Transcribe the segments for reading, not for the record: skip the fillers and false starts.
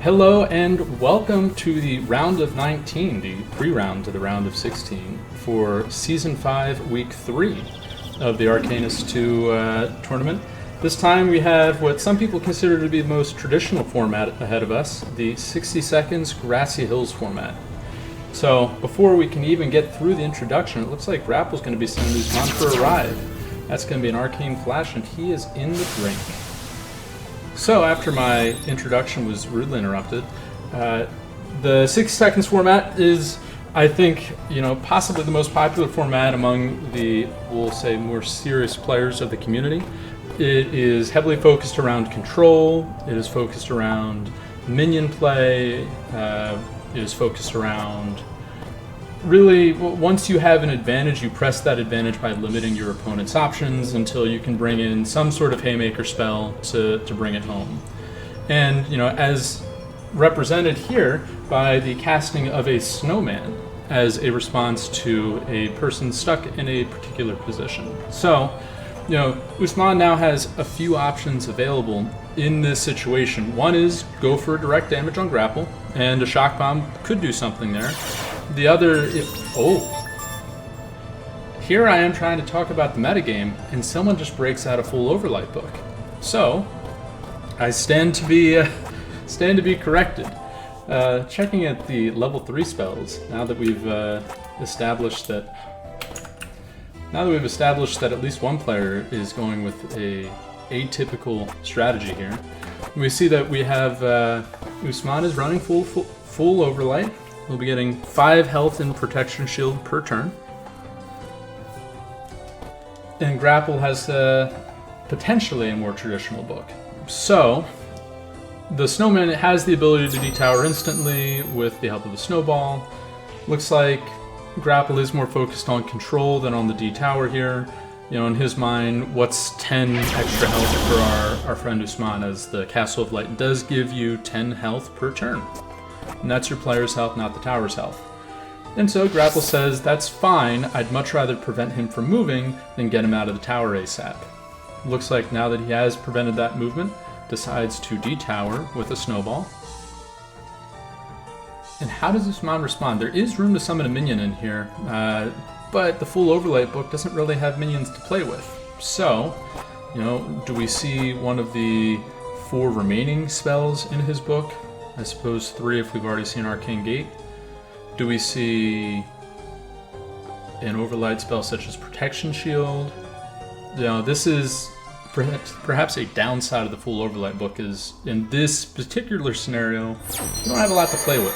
Hello and welcome to the round of 19, the pre-round to the round of 16 for Season 5, Week 3 of the Arcanists2 tournament. This time we have what some people consider to be the most traditional format ahead of us, the 60 seconds Grassy Hills format. So before we can even get through the introduction, it looks like Grapple's going to be sending Usman for a ride. That's going to be an Arcane Flash and he is in the drink. So after my introduction was rudely interrupted, the 60 seconds format is, I think, possibly the most popular format among the, we'll say, more serious players of the community. It is heavily focused around control, it is focused around minion play, it is focused around, really, once you have an advantage, you press that advantage by limiting your opponent's options until you can bring in some sort of haymaker spell to bring it home. And, as represented here by the casting of a Snowman as a response to a person stuck in a particular position. So, Usman now has a few options available in this situation. One is go for direct damage on grapple, and a shock bomb could do something there. The other, here I am trying to talk about the metagame, and someone just breaks out a full Overlight book. So, I stand to be corrected. Checking at the level 3 spells, now that we've established that at least one player is going with a atypical strategy here, we see that we have Usman is running full Overlight. We'll be getting 5 health and protection shield per turn. And Grapple has potentially a more traditional book. So, the Snowman has the ability to detower instantly with the help of the Snowball. Looks like Grapple is more focused on control than on the detower here. In his mind, what's 10 extra health for our friend Usman, as the Castle of Light does give you 10 health per turn. And that's your player's health, not the tower's health. And so Grapple says, that's fine, I'd much rather prevent him from moving than get him out of the tower ASAP. Looks like now that he has prevented that movement, decides to detower with a Snowball. And how does Usman respond? There is room to summon a minion in here, but the full Overlight book doesn't really have minions to play with. So, do we see one of the 4 remaining spells in his book? I suppose 3 if we've already seen Arcane Gate. Do we see an Overlight spell such as Protection Shield? This is perhaps a downside of the full Overlight book is, in this particular scenario, you don't have a lot to play with.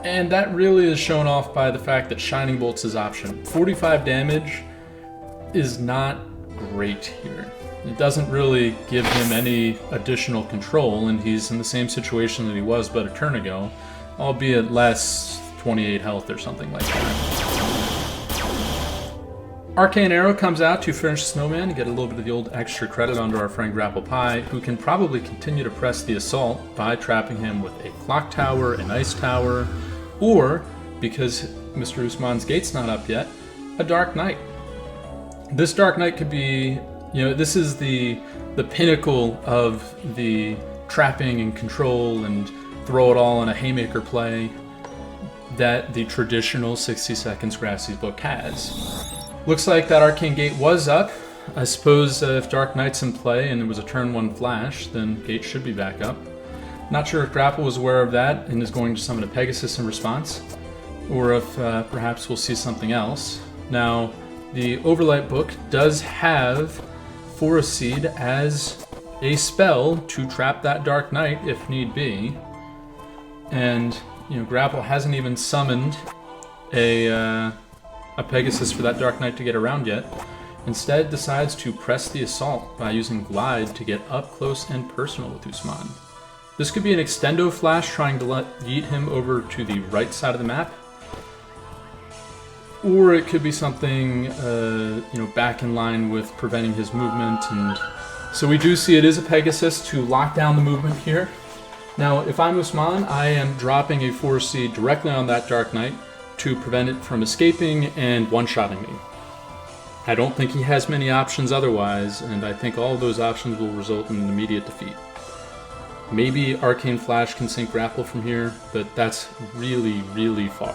And that really is shown off by the fact that Shining Bolt's his option. 45 damage is not great here. It doesn't really give him any additional control, and he's in the same situation that he was but a turn ago, albeit less, 28 health or something like that. Arcane Arrow comes out to finish Snowman and get a little bit of the old extra credit onto our friend grapplepi, who can probably continue to press the assault by trapping him with a Clock Tower, an Ice Tower, or, because Mr. Usman's gate's not up yet, a Dark Knight. This Dark Knight could be, this is the pinnacle of the trapping and control and throw it all in a haymaker play that the traditional 60 seconds Grassy book has. Looks like that Arcane Gate was up. I suppose if Dark Knight's in play and there was a turn 1 flash, then Gate should be back up. Not sure if Grapple was aware of that and is going to summon a Pegasus in response, or if perhaps we'll see something else. Now, the Overlight book does have Forest Seed as a spell to trap that Dark Knight if need be. And, Grapple hasn't even summoned a Pegasus for that Dark Knight to get around yet. Instead, decides to press the assault by using Glide to get up close and personal with Usman. This could be an extendo flash trying to yeet him over to the right side of the map. Or it could be something, back in line with preventing his movement. And so we do see it is a Pegasus to lock down the movement here. Now, if I'm Usman, I am dropping a Force Seed directly on that Dark Knight to prevent it from escaping and one-shotting me. I don't think he has many options otherwise, and I think all of those options will result in an immediate defeat. Maybe Arcane Flash can sync grapple from here, but that's really, really far.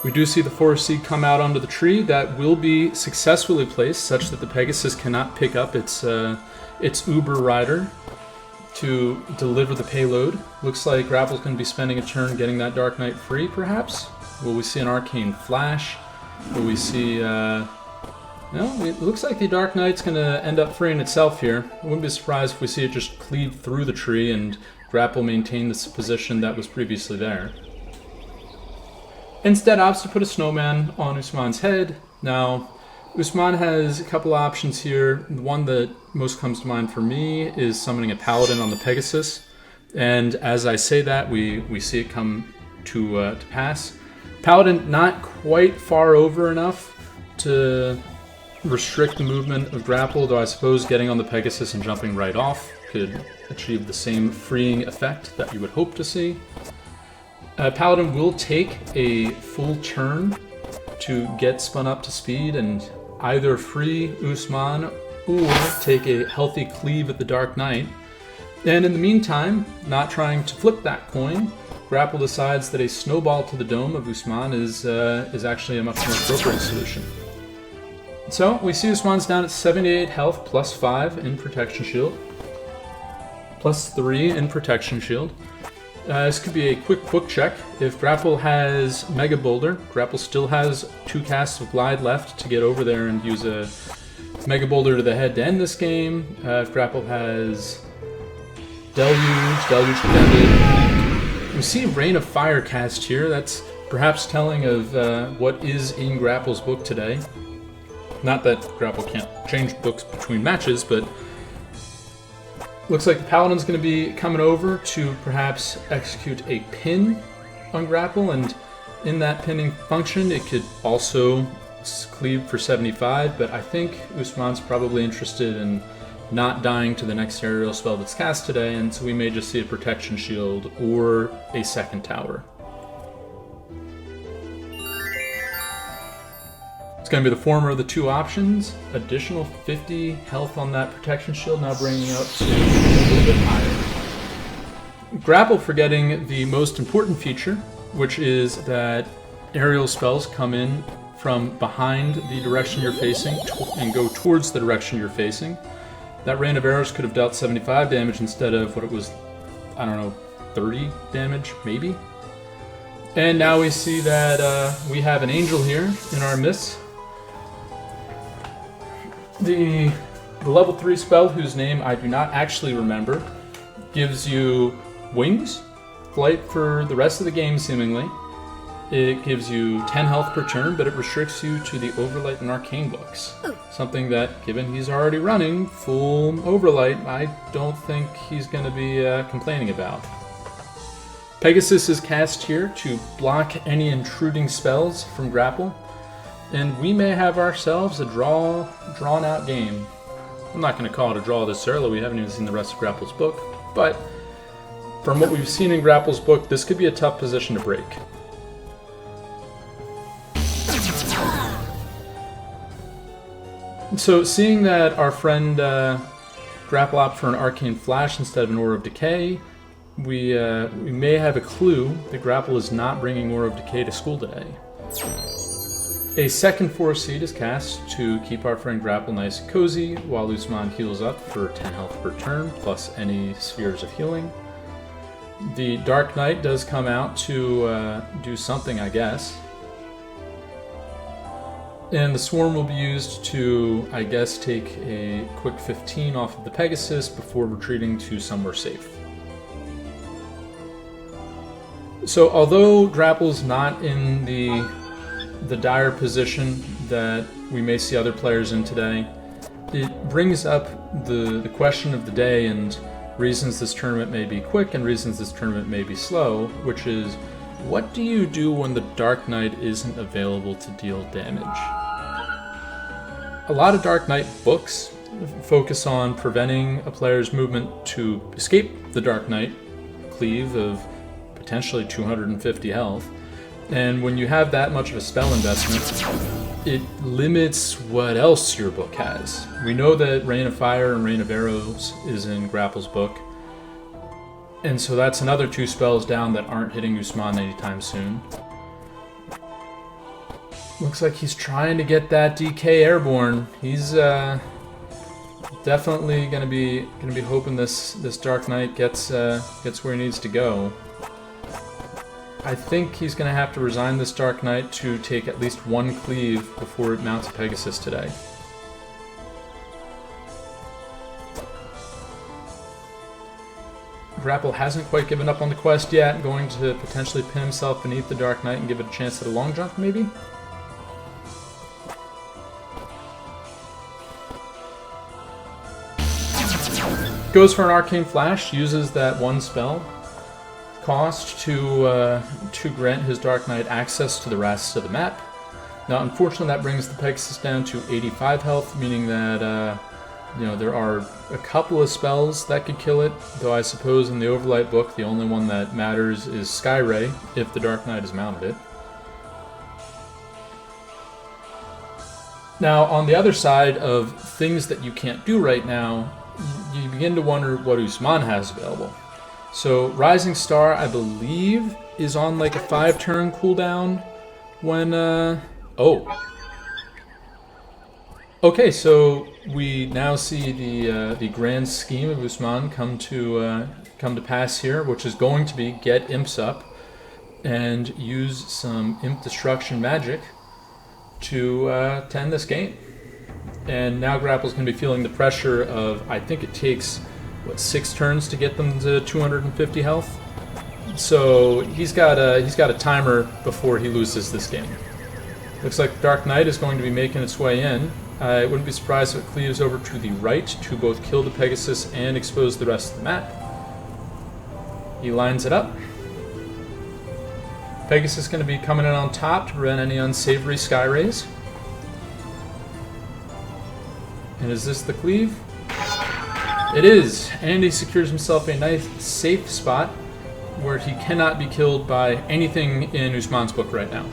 We do see the Forest Seed come out onto the tree. That will be successfully placed such that the Pegasus cannot pick up its Uber Rider to deliver the payload. Looks like Grapple's going to be spending a turn getting that Dark Knight free, perhaps? Will we see an Arcane Flash? Will we see... no, it looks like the Dark Knight's going to end up freeing itself here. I wouldn't be surprised if we see it just cleave through the tree and Grapple maintain this position that was previously there. Instead opts to put a Snowman on Usman's head. Now, Usman has a couple options here. The one that most comes to mind for me is summoning a Paladin on the Pegasus. And as I say that, we see it come to pass. Paladin not quite far over enough to restrict the movement of Grapple, though I suppose getting on the Pegasus and jumping right off could achieve the same freeing effect that you would hope to see. Paladin will take a full turn to get spun up to speed and either free Usman or take a healthy cleave at the Dark Knight. And in the meantime, not trying to flip that coin, Grapple decides that a Snowball to the dome of Usman is actually a much more appropriate solution. So we see Usman's down at 78 health, plus 5 in Protection Shield, plus 3 in Protection Shield. This could be a quick book check. If Grapple has Mega Boulder, Grapple still has 2 casts of Glide left to get over there and use a Mega Boulder to the head to end this game. If Grapple has Deluge defended. We see Rain of Fire cast here. That's perhaps telling of what is in Grapple's book today. Not that Grapple can't change books between matches, but looks like the Paladin's going to be coming over to perhaps execute a pin on Grapple, and in that pinning function it could also cleave for 75, but I think Usman's probably interested in not dying to the next aerial spell that's cast today, and so we may just see a Protection Shield or a second tower. It's going to be the former of the two options. Additional 50 health on that Protection Shield, now bringing it up to a little bit higher. Grapple forgetting the most important feature, which is that aerial spells come in from behind the direction you're facing and go towards the direction you're facing. That rain of arrows could have dealt 75 damage instead of what it was, I don't know, 30 damage, maybe? And now we see that we have an angel here in our midst. The level 3 spell, whose name I do not actually remember, gives you wings, flight for the rest of the game seemingly. It gives you 10 health per turn, but it restricts you to the Overlight and Arcane books. Something that, given he's already running full Overlight, I don't think he's going to be complaining about. Pegasus is cast here to block any intruding spells from Grapple, and we may have ourselves a drawn-out game. I'm not going to call it a draw this early, we haven't even seen the rest of Grapple's book, but from what we've seen in Grapple's book, this could be a tough position to break. So, seeing that our friend Grapple opted for an Arcane Flash instead of an Aura of Decay, we may have a clue that Grapple is not bringing Aura of Decay to school today. A second Force Seed is cast to keep our friend Grapple nice and cozy while Usman heals up for 10 health per turn, plus any spheres of healing. The Dark Knight does come out to do something, I guess. And the Swarm will be used to, I guess, take a quick 15 off of the Pegasus before retreating to somewhere safe. So although Grapple's not in the dire position that we may see other players in today, it brings up the question of the day and reasons this tournament may be quick and reasons this tournament may be slow, which is, what do you do when the Dark Knight isn't available to deal damage? A lot of Dark Knight books focus on preventing a player's movement to escape the Dark Knight cleave of potentially 250 health. And when you have that much of a spell investment, it limits what else your book has. We know that Rain of Fire and Rain of Arrows is in Grapple's book. And so that's another 2 spells down that aren't hitting Usman anytime soon. Looks like he's trying to get that DK airborne. He's definitely gonna be hoping this Dark Knight gets where he needs to go. I think he's gonna have to resign this Dark Knight to take at least 1 cleave before it mounts a Pegasus today. Grapple hasn't quite given up on the quest yet, going to potentially pin himself beneath the Dark Knight and give it a chance at a long jump, maybe? Goes for an Arcane Flash, uses that 1 spell cost to grant his Dark Knight access to the rest of the map. Now, unfortunately, that brings the Pegasus down to 85 health, meaning that there are a couple of spells that could kill it, though I suppose in the Overlight book, the only one that matters is Sky Ray, if the Dark Knight has mounted it. Now, on the other side of things that you can't do right now, you begin to wonder what Usman has available. So, Rising Star, I believe, is on like a 5-turn cooldown when, Okay, so we now see the grand scheme of Usman come to pass here, which is going to be get imps up and use some imp destruction magic to end this game. And now Grapple's going to be feeling the pressure of, I think it takes, 6 turns to get them to 250 health? So he's got a timer before he loses this game. Looks like Dark Knight is going to be making its way in. I wouldn't be surprised if it cleaves over to the right to both kill the Pegasus and expose the rest of the map. He lines it up. Pegasus is going to be coming in on top to prevent any unsavory Sky Rays. And is this the cleave? It is! And he secures himself a nice safe spot where he cannot be killed by anything in Usman's book right now.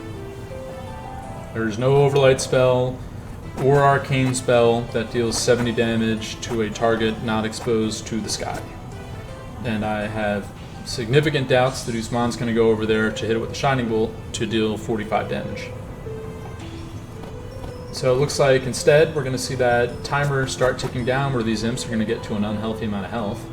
There's no Overlight spell or Arcane spell that deals 70 damage to a target not exposed to the sky. And I have significant doubts that Usman's going to go over there to hit it with a Shining Bolt to deal 45 damage. So it looks like instead we're going to see that timer start ticking down where these imps are going to get to an unhealthy amount of health.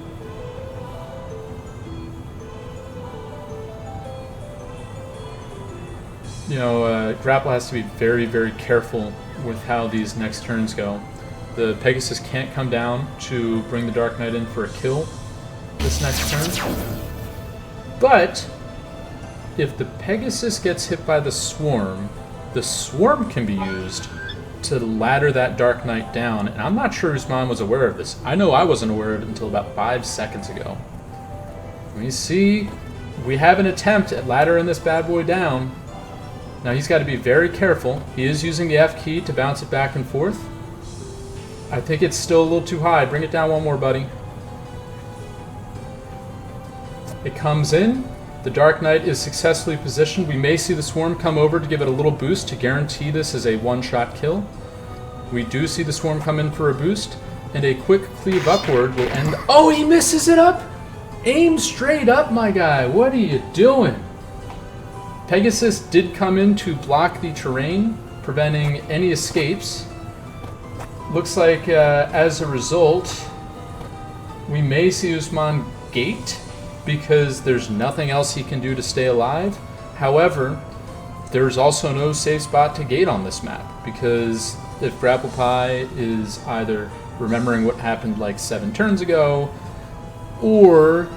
Grapple has to be very, very careful with how these next turns go. The Pegasus can't come down to bring the Dark Knight in for a kill this next turn. But if the Pegasus gets hit by the Swarm can be used to ladder that Dark Knight down. And I'm not sure Usman was aware of this. I know I wasn't aware of it until about 5 seconds ago. We see we have an attempt at laddering this bad boy down. Now he's got to be very careful. He is using the F key to bounce it back and forth. I think it's still a little too high. Bring it down one more, buddy. It comes in. The Dark Knight is successfully positioned. We may see the Swarm come over to give it a little boost to guarantee this is a one-shot kill. We do see the Swarm come in for a boost, and a quick cleave upward will end. Oh, he misses it up! Aim straight up, my guy. What are you doing? Pegasus did come in to block the terrain, preventing any escapes. Looks like as a result, we may see Usman gate because there's nothing else he can do to stay alive. However, there's also no safe spot to gate on this map because if grapplepi is either remembering what happened like 7 turns ago or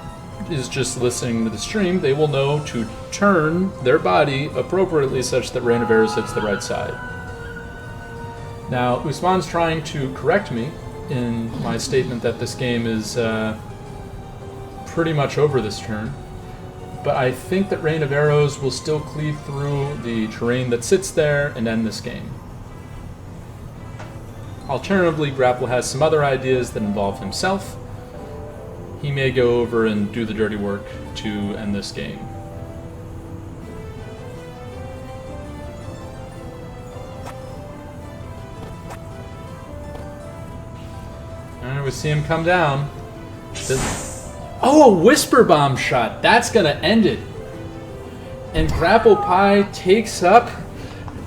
is just listening to the stream, they will know to turn their body appropriately such that Rain of Arrows hits the right side. Now, Usman's trying to correct me in my statement that this game is pretty much over this turn, but I think that Rain of Arrows will still cleave through the terrain that sits there and end this game. Alternatively, Grapple has some other ideas that involve himself. He may go over and do the dirty work to end this game. Alright, we see him come down. Oh, a Whisper Bomb shot! That's gonna end it. And grapplepi takes up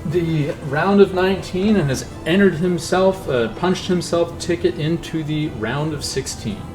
the round of 19 and has entered himself, punched himself ticket into the round of 16.